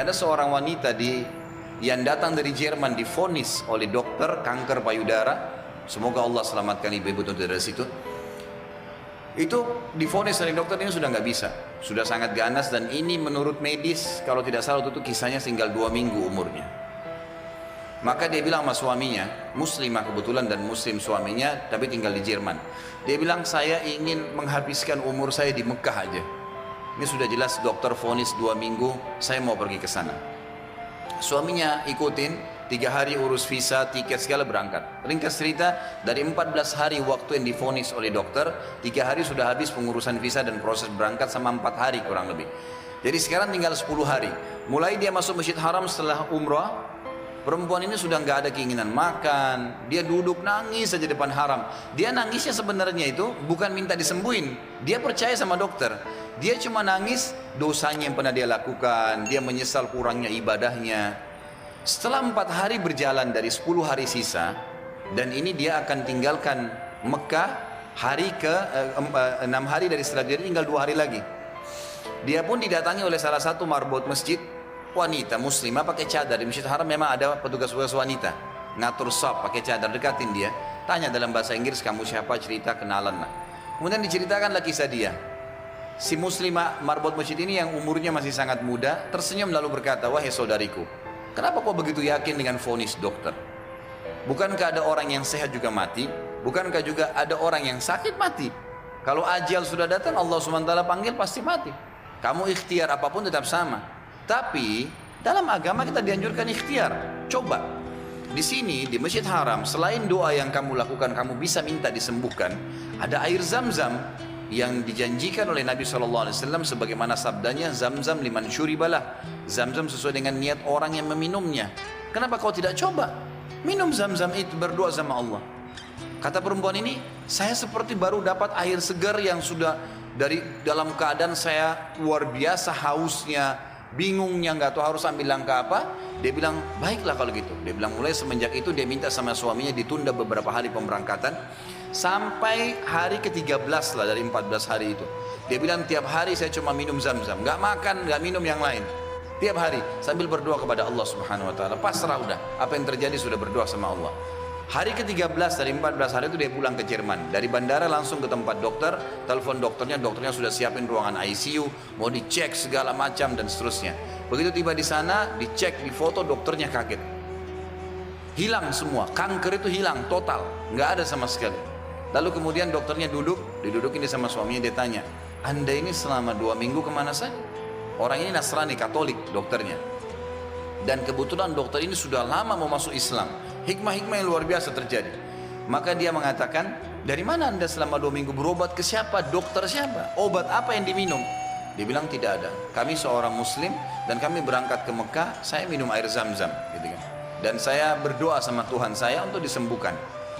Ada seorang wanita yang datang dari Jerman divonis oleh dokter kanker payudara. Semoga Allah selamatkan ibu-ibu dari situ. Itu divonis oleh dokter ini sudah nggak bisa, sudah sangat ganas, dan ini menurut medis kalau tidak salah itu kisahnya tinggal 2 minggu umurnya. Maka dia bilang sama suaminya, muslimah kebetulan dan muslim suaminya, tapi tinggal di Jerman. Dia bilang, saya ingin menghabiskan umur saya di Mekah aja. Ini sudah jelas dokter vonis 2 minggu, saya mau pergi ke sana. Suaminya ikutin, 3 hari urus visa, tiket segala, berangkat. Ringkas cerita, dari 14 hari waktu yang divonis oleh dokter, 3 hari sudah habis pengurusan visa dan proses berangkat sama 4 hari kurang lebih. Jadi sekarang tinggal 10 hari. Mulai dia masuk Masjid Haram setelah umrah, perempuan ini sudah nggak ada keinginan makan, dia duduk nangis saja depan haram. Dia nangisnya sebenarnya itu bukan minta disembuhin, dia percaya sama dokter. Dia cuma nangis dosanya yang pernah dia lakukan, dia menyesal kurangnya ibadahnya. Setelah 4 hari berjalan dari 10 hari sisa, dan ini dia akan tinggalkan Mekah hari ke 6 hari dari setelah, jadi tinggal 2 hari lagi. Dia pun didatangi oleh salah satu marbot masjid, wanita muslimah pakai cadar. Di Masjid Haram memang ada petugas-petugas wanita ngatur shop pakai cadar, dekatin dia, tanya dalam bahasa Inggris, kamu siapa, cerita, kenalan lah. Kemudian diceritakanlah kisah dia. Si muslimah marbot masjid ini yang umurnya masih sangat muda tersenyum lalu berkata, wahai saudariku, kenapa kau begitu yakin dengan vonis dokter? Bukankah ada orang yang sehat juga mati? Bukankah juga ada orang yang sakit mati? Kalau ajal sudah datang, Allah SWT panggil pasti mati. Kamu ikhtiar apapun tetap sama. Tapi dalam agama kita dianjurkan ikhtiar. Coba di sini di Masjid Haram, selain doa yang kamu lakukan, kamu bisa minta disembuhkan. Ada air Zam-Zam yang dijanjikan oleh Nabi SAW, sebagaimana sabdanya, Zam-Zam liman syuribalah. Zam-Zam sesuai dengan niat orang yang meminumnya. Kenapa kau tidak coba minum Zam-Zam itu, berdoa sama Allah? Kata perempuan ini, saya seperti baru dapat air segar yang sudah dari dalam keadaan saya luar biasa hausnya, bingungnya, nggak tahu harus ambil langkah apa. Dia bilang, baiklah kalau gitu. Dia bilang mulai semenjak itu dia minta sama suaminya ditunda beberapa hari pemberangkatan sampai hari ke-13 lah dari 14 hari itu. Dia bilang tiap hari saya cuma minum Zam-Zam, nggak makan, nggak minum yang lain. Tiap hari sambil berdoa kepada Allah Subhanahu Wa Taala. Pasrah udah, apa yang terjadi sudah berdoa sama Allah. Hari ke-13 dari 14 hari itu dia pulang ke Jerman. Dari bandara langsung ke tempat dokter, telepon dokternya sudah siapin ruangan ICU, mau dicek segala macam dan seterusnya. Begitu tiba di sana, dicek, difoto, dokternya kaget. Hilang semua, kanker itu hilang total, nggak ada sama sekali. Lalu kemudian dokternya didudukin dia sama suaminya, dia tanya, Anda ini selama 2 minggu kemana saja? Orang ini Nasrani, Katolik dokternya. Dan kebetulan dokter ini sudah lama mau masuk Islam. Hikmah-hikmah yang luar biasa terjadi. Maka dia mengatakan, dari mana Anda selama 2 minggu, berobat ke siapa, dokter siapa, obat apa yang diminum? Dia bilang tidak ada, kami seorang muslim dan kami berangkat ke Mekah, saya minum air Zam-Zam gitu kan. Dan saya berdoa sama Tuhan saya untuk disembuhkan.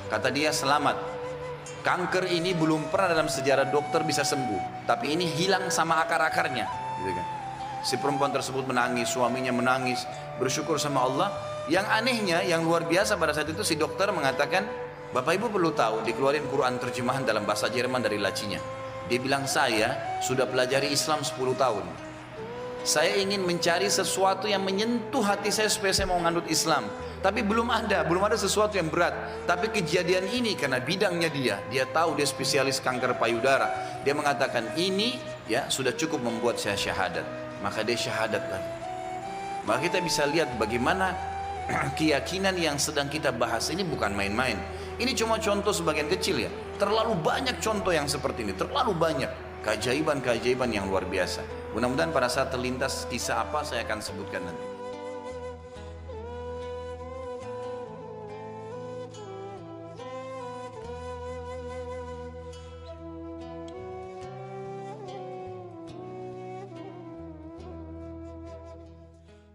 Kata dia, selamat, kanker ini belum pernah dalam sejarah dokter bisa sembuh, tapi ini hilang sama akar-akarnya gitu kan. Si perempuan tersebut menangis, suaminya menangis, bersyukur sama Allah. Yang anehnya, yang luar biasa pada saat itu, si dokter mengatakan, Bapak Ibu perlu tahu, dikeluarin Quran terjemahan dalam bahasa Jerman dari lacinya. Dia bilang, saya sudah pelajari Islam 10 tahun. Saya ingin mencari sesuatu yang menyentuh hati saya supaya saya mau nganut Islam. Tapi belum ada sesuatu yang berat. Tapi kejadian ini karena bidangnya dia tahu, dia spesialis kanker payudara. Dia mengatakan ini ya sudah cukup membuat saya syahadat. Maka dia syahadat lagi. Maka kita bisa lihat bagaimana keyakinan yang sedang kita bahas ini bukan main-main. Ini cuma contoh sebagian kecil ya. Terlalu banyak contoh yang seperti ini, terlalu banyak keajaiban-keajaiban yang luar biasa. Mudah-mudahan pada saat terlintas kisah apa saya akan sebutkan nanti.